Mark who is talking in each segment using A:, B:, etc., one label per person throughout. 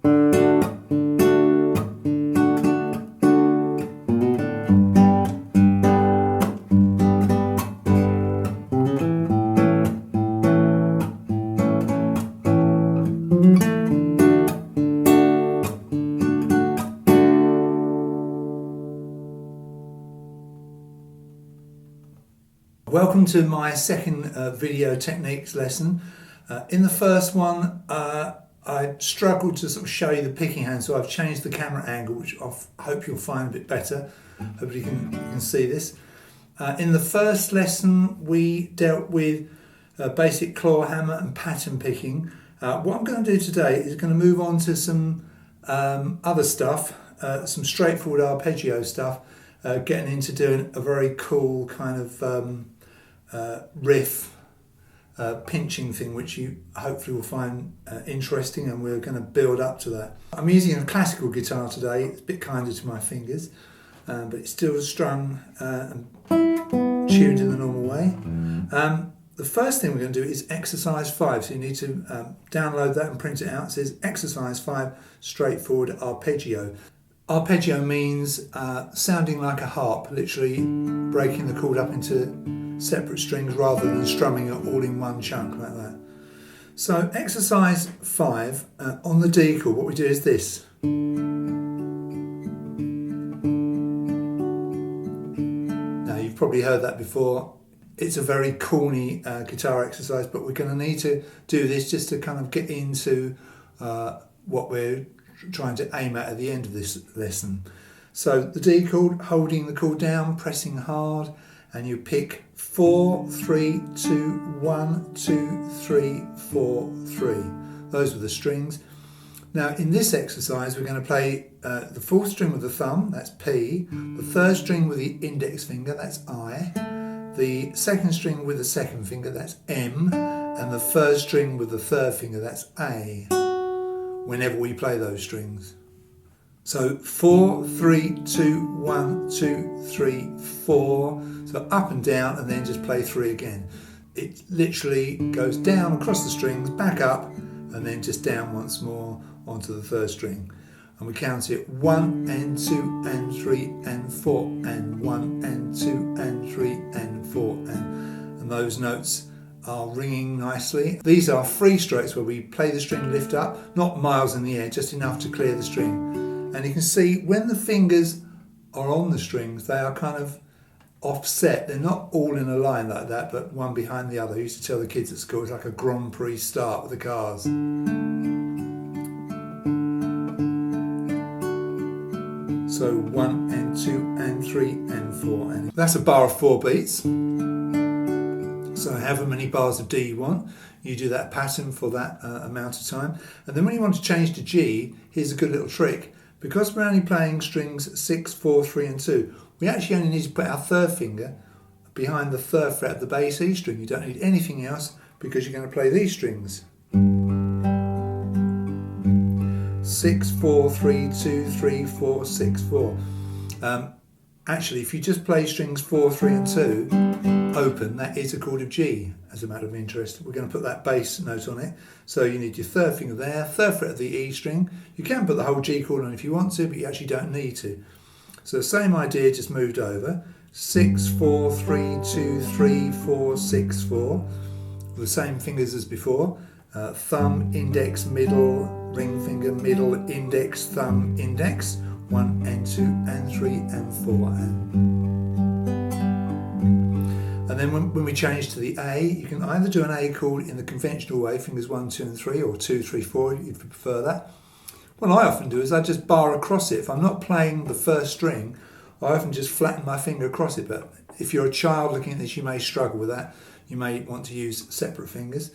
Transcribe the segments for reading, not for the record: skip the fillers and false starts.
A: Welcome to my second video techniques lesson. In the first one I struggled to sort of show you the picking hand, so I've changed the camera angle, which I hope you'll find a bit better. Hopefully you can see this. In the first lesson we dealt with basic claw hammer and pattern picking. What I'm going to do today is going to move on to some other stuff, some straightforward arpeggio stuff, getting into doing a very cool kind of riff pinching thing, which you hopefully will find interesting, and we're going to build up to that. I'm using a classical guitar today. It's a bit kinder to my fingers, but it's still strung and tuned in the normal way. The first thing we're going to do is exercise 5, so you need to download that and print it out. It says exercise 5, straightforward arpeggio. Arpeggio means sounding like a harp, literally breaking the chord up into separate strings rather than strumming it all in one chunk like that. So exercise 5 on the D chord, what we do is this. Now you've probably heard that before. It's a very corny guitar exercise, but we're going to need to do this just to kind of get into what we're trying to aim at the end of this lesson. So the D chord, holding the chord down, pressing hard, and you pick 4, 3, 2, 1, 2, 3, 4, 3. Those were the strings. Now in this exercise we're going to play the fourth string with the thumb, that's P, the third string with the index finger, that's I, the second string with the second finger, that's M, and the third string with the third finger, that's A, whenever we play those strings. So 4, 3, 2, 1, 2, 3, 4. So up and down, and then just play 3 again. It literally goes down across the strings, back up, and then just down once more onto the third string. And we count it 1 and 2 and 3 and 4 and 1 and 2 and 3 and 4 and those notes are ringing nicely. These are free strokes where we play the string lift up, not miles in the air, just enough to clear the string. And you can see when the fingers are on the strings, they are kind of offset. They're not all in a line like that, but one behind the other. I used to tell the kids at school it's like a Grand Prix start with the cars. So 1 and 2 and 3 and 4. And that's a bar of 4 beats. So however many bars of D you want, you do that pattern for that amount of time. And then when you want to change to G, here's a good little trick. Because we're only playing strings 6, 4, 3 and 2, we actually only need to put our third finger behind the third fret of the bass E string. You don't need anything else because you're going to play these strings. 6, 4, 3, 2, 3, 4, 6, 4. Actually, if you just play strings 4, 3 and 2 open, that is a chord of G, as a matter of interest. We're going to put that bass note on it. So you need your third finger there, third fret of the E string. You can put the whole G chord on if you want to, but you actually don't need to. So the same idea, just moved over. 6, 4, 3, 2, 3, 4, 6, 4. The same fingers as before. Thumb, index, middle, ring finger, middle, index, thumb, index. 1 and 2 and 3 and 4 and then when we change to the A, you can either do an A chord in the conventional way, fingers 1, 2 and 3, or 2, 3, 4 if you prefer that. What I often do is I just bar across it. If I'm not playing the first string, I often just flatten my finger across it, but if you're a child looking at this, you may struggle with that. You may want to use separate fingers.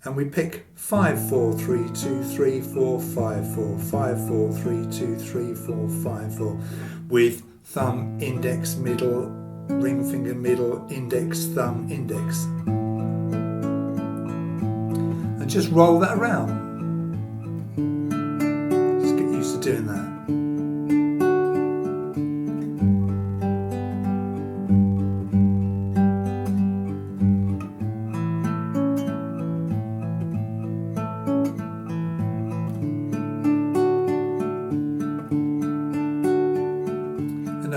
A: And we pick 5, 4, 3, 2, 3, 4, 5, 4, 5, 4, 3, 2, 3, 4, 5, 4, with thumb, index, middle, ring finger, middle, index, thumb, index. And just roll that around. Just get used to doing that.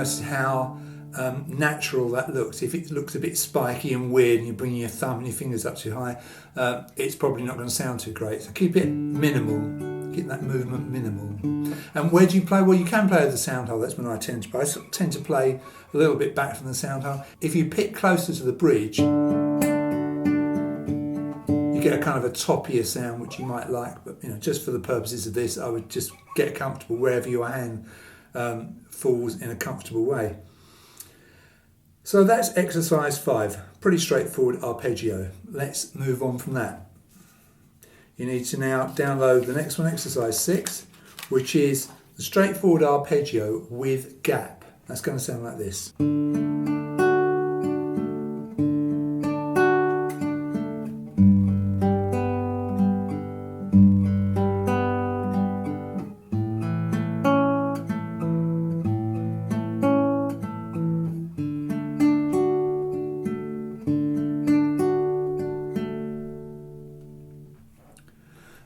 A: notice how natural that looks. If it looks a bit spiky and weird and you're bringing your thumb and your fingers up too high, it's probably not going to sound too great. So keep it minimal, keep that movement minimal. And where do you play? Well, you can play with the sound hole. That's when I tend to play. I tend to play a little bit back from the sound hole. If you pick closer to the bridge, you get a kind of a toppier sound, which you might like, but just for the purposes of this, I would just get comfortable wherever your hand falls in a comfortable way. So that's exercise 5, pretty straightforward arpeggio. Let's move on from that. You need to now download the next one, exercise 6, which is the straightforward arpeggio with gap. That's going to sound like this.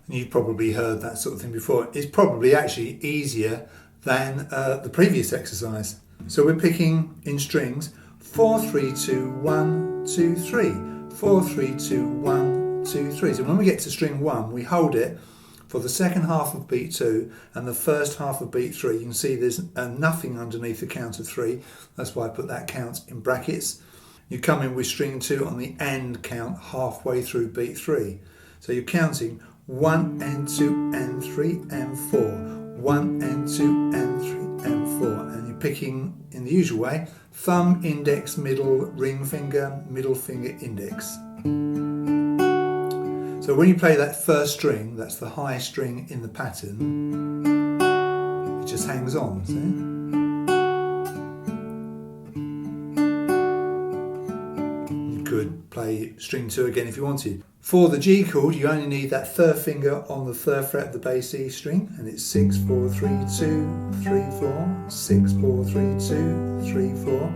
A: You've probably heard that sort of thing before. It's probably actually easier than the previous exercise. So we're picking in strings 4, 3, 2, 1, 2, 3. 4, 3, 2, 1, 2, 3. So when we get to string 1, we hold it for the second half of beat 2 and the first half of beat 3. You can see there's nothing underneath the count of 3. That's why I put that count in brackets. You come in with string 2 on the end count halfway through beat 3. So you're counting 1 and 2 and 3 and 4. 1 and 2 and 3 and 4. And you're picking in the usual way, thumb, index, middle, ring finger, middle finger, index. So when you play that first string, that's the high string in the pattern, it just hangs on, see? Could play string 2 again if you wanted. For the G chord, you only need that third finger on the 3rd fret of the bass E string, and it's 6, 4, 3, 2, 3, 4, 6, 4, 3, 2, 3, 4.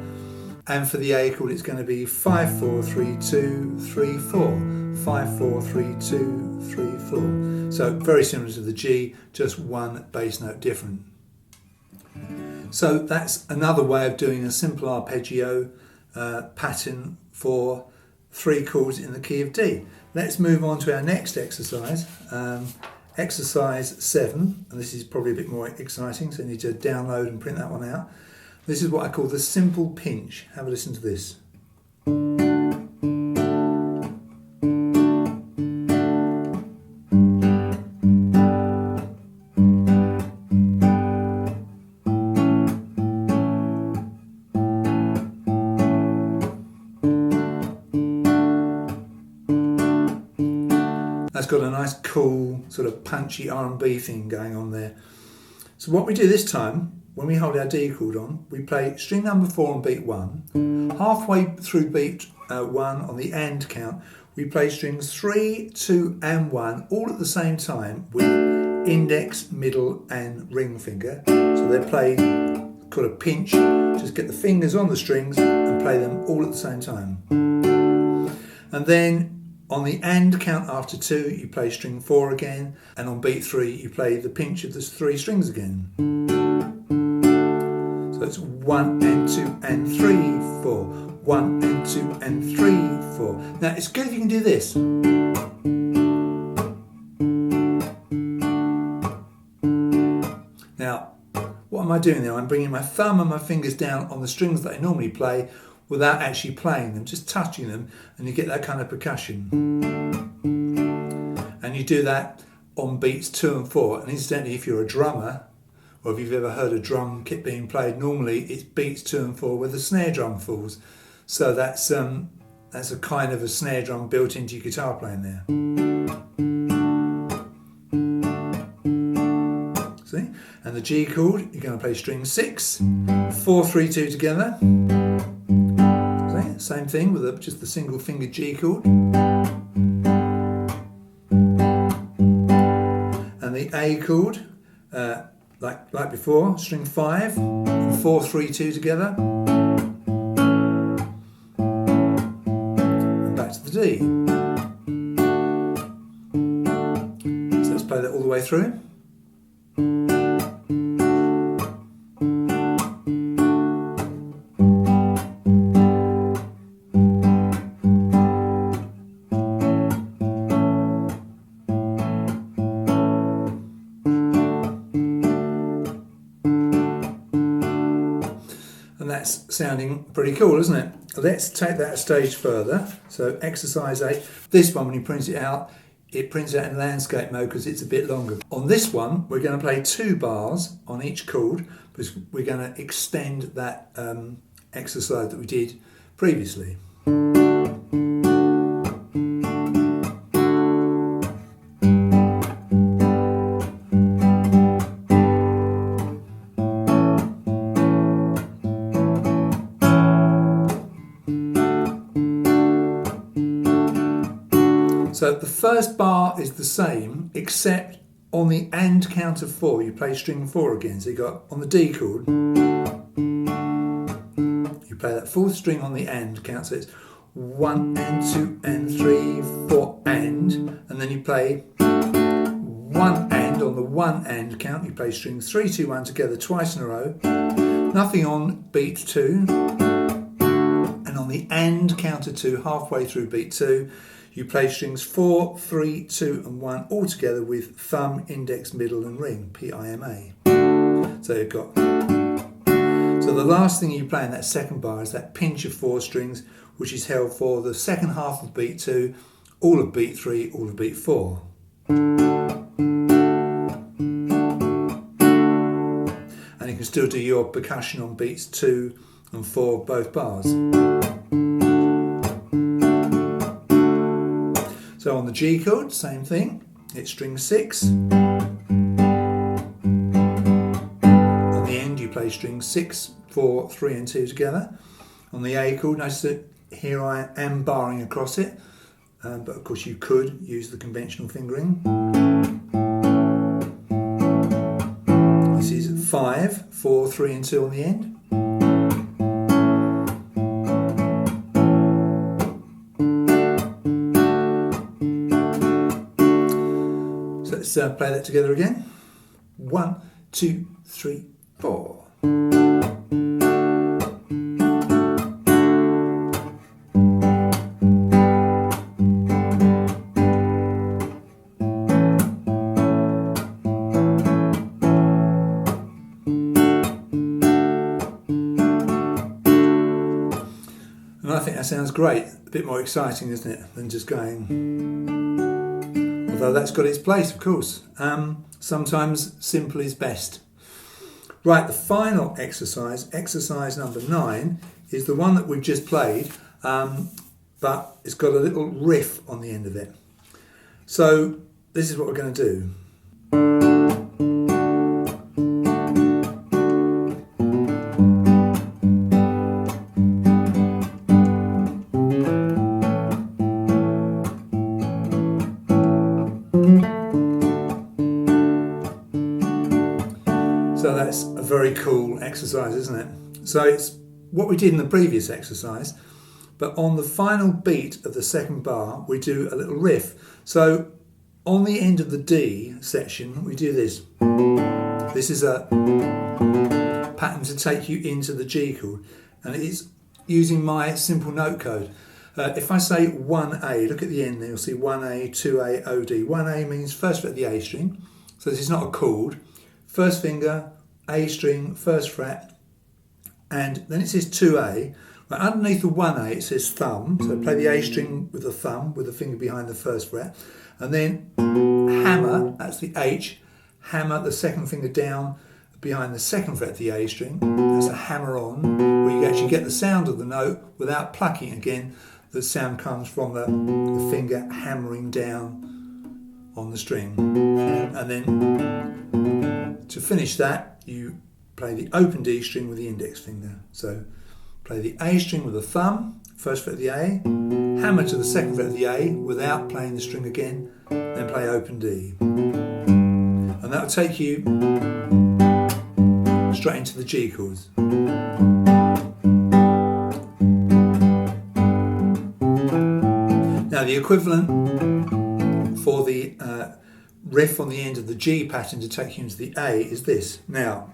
A: And for the A chord, it's going to be 5, 4, 3, 2, 3, 4, 5, 4, 3, 2, 3, 4. So very similar to the G, just one bass note different. So that's another way of doing a simple arpeggio pattern for 3 chords in the key of D. Let's move on to our next exercise, exercise 7, and this is probably a bit more exciting, so you need to download and print that one out. This is what I call the simple pinch. Have a listen to this. That's got a nice cool sort of punchy R&B thing going on there. So what we do this time, when we hold our D chord on, we play string number 4 on beat 1. Halfway through beat 1 on the and count, we play strings 3, 2 and 1 all at the same time with index, middle and ring finger. So they play called a pinch, just get the fingers on the strings and play them all at the same time. And then on the and count after 2, you play string 4 again, and on beat 3, you play the pinch of the 3 strings again. So it's 1 and 2 and 3, 4. 1 and 2 and 3, 4. Now it's good if you can do this. Now, what am I doing there? I'm bringing my thumb and my fingers down on the strings that I normally play, without actually playing them, just touching them, and you get that kind of percussion. And you do that on beats 2 and 4. And incidentally, if you're a drummer, or if you've ever heard a drum kit being played, normally it's beats 2 and 4 where the snare drum falls. So that's a kind of a snare drum built into your guitar playing there. See? And the G chord, you're going to play string 6, 4, 3, 2 together. Same thing with just the single finger G chord. And the A chord, like before, string 5, 4, 3, 2 together. And back to the D. So let's play that all the way through. that's sounding pretty cool, isn't it? Let's take that a stage further. So exercise 8. This one, when you print it prints out in landscape mode because it's a bit longer. On this one, we're going to play 2 bars on each chord because we're going to extend that exercise that we did previously. So the first bar is the same, except on the AND count of 4, you play string 4 again. So you got on the D chord, you play that 4th string on the AND count. So it's 1 and 2 and 3, 4 and then you play 1 and on the 1 and count. You play strings 3, 2, 1 together twice in a row. Nothing on beat 2, and on the AND count of 2, halfway through beat 2. You play strings 4, 3, 2 and 1 all together with thumb, index, middle and ring, P-I-M-A. So you've got... So the last thing you play in that second bar is that pinch of 4 strings, which is held for the second half of beat 2, all of beat 3, all of beat 4. And you can still do your percussion on beats 2 and 4, both bars. So on the G chord, same thing, it's string 6. On the end you play string 6, 4, 3 and 2 together. On the A chord, notice that here I am barring across it, but of course you could use the conventional fingering. This is 5, 4, 3 and 2 on the end. Let's play that together again. 1, 2, 3, 4. And I think that sounds great. A bit more exciting, isn't it, than just going... Although that's got its place, of course. Sometimes simple is best. Right, the final exercise, exercise number 9, is the one that we've just played, but it's got a little riff on the end of it. So this is what we're going to do. So that's a very cool exercise, isn't it? So it's what we did in the previous exercise, but on the final beat of the second bar, we do a little riff. So on the end of the D section, we do this. This is a pattern to take you into the G chord, and it is using my simple note code. If I say 1A, look at the end there, you'll see 1A, 2A, OD. 1A means first fret of the A string, so this is not a chord. First finger, A string, first fret, and then it says 2A. Right, underneath the 1A it says thumb, so play the A string with the thumb, with the finger behind the first fret, and then hammer, that's the H, hammer the second finger down behind the second fret of the A string, that's a hammer on, where you actually get the sound of the note without plucking again. The sound comes from the finger hammering down on the string. And then to finish that, you play the open D string with the index finger. So play the A string with the thumb, first fret of the A, hammer to the second fret of the A without playing the string again, then play open D. And that will take you straight into the G chords. Now the equivalent for the riff on the end of the G pattern to take you into the A is this. Now,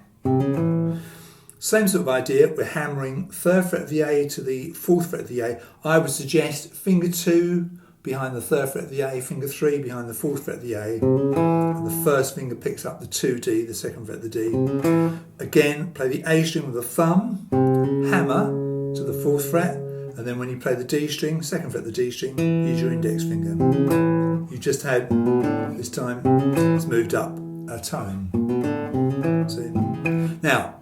A: same sort of idea, we're hammering third fret of the A to the fourth fret of the A. I would suggest finger 2 behind the third fret of the A, finger 3 behind the fourth fret of the A, and the first finger picks up the 2D, the second fret of the D. Again, play the A string with the thumb, hammer to the 4th fret, and then when you play the D string, 2nd fret the D string, use your index finger. You just had, this time, it's moved up a tone. See? Now,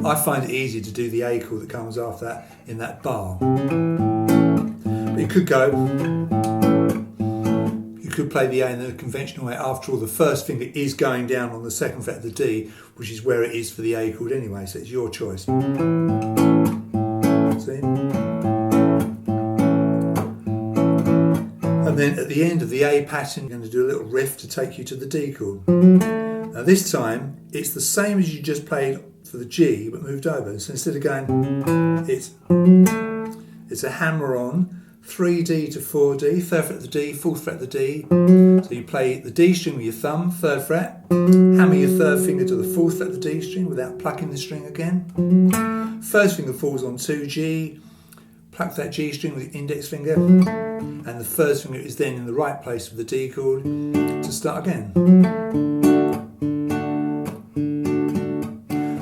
A: I find it easier to do the A chord that comes after that in that bar. But you could go, you could play the A in the conventional way. After all, the 1st finger is going down on the 2nd fret of the D, which is where it is for the A chord anyway, so it's your choice. See? And then at the end of the A pattern, you're going to do a little riff to take you to the D chord. Now this time, it's the same as you just played for the G, but moved over. So instead of going, it's a hammer on, 3D to 4D, 3rd fret of the D, 4th fret of the D. So you play the D string with your thumb, 3rd fret, hammer your 3rd finger to the 4th fret of the D string without plucking the string again. 1st finger falls on 2G, pluck that G string with the index finger, and the 1st finger is then in the right place for the D chord to start again.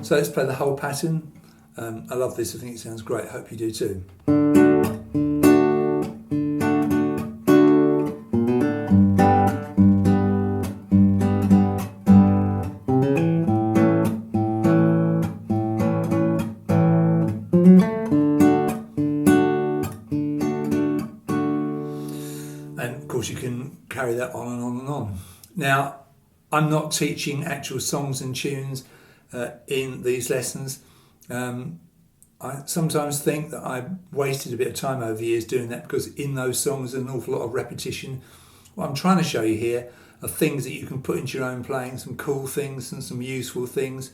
A: So let's play the whole pattern. I love this, I think it sounds great, I hope you do too. And of course you can carry that on and on and on. Now, I'm not teaching actual songs and tunes in these lessons. I sometimes think that I've wasted a bit of time over the years doing that, because in those songs there's an awful lot of repetition. What I'm trying to show you here are things that you can put into your own playing, some cool things and some useful things.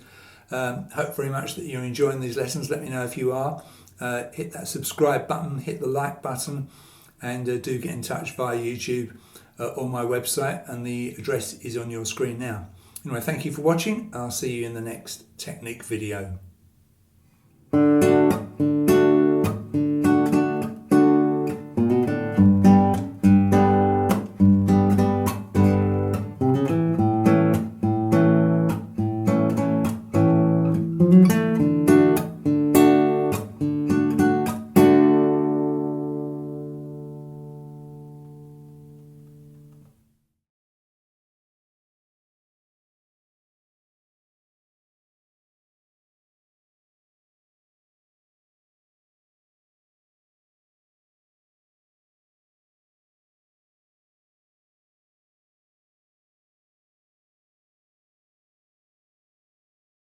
A: Hope very much that you're enjoying these lessons. Let me know if you are. Hit that subscribe button, hit the like button, and do get in touch via YouTube or my website, and the address is on your screen now. Anyway, thank you for watching. I'll see you in the next technique video.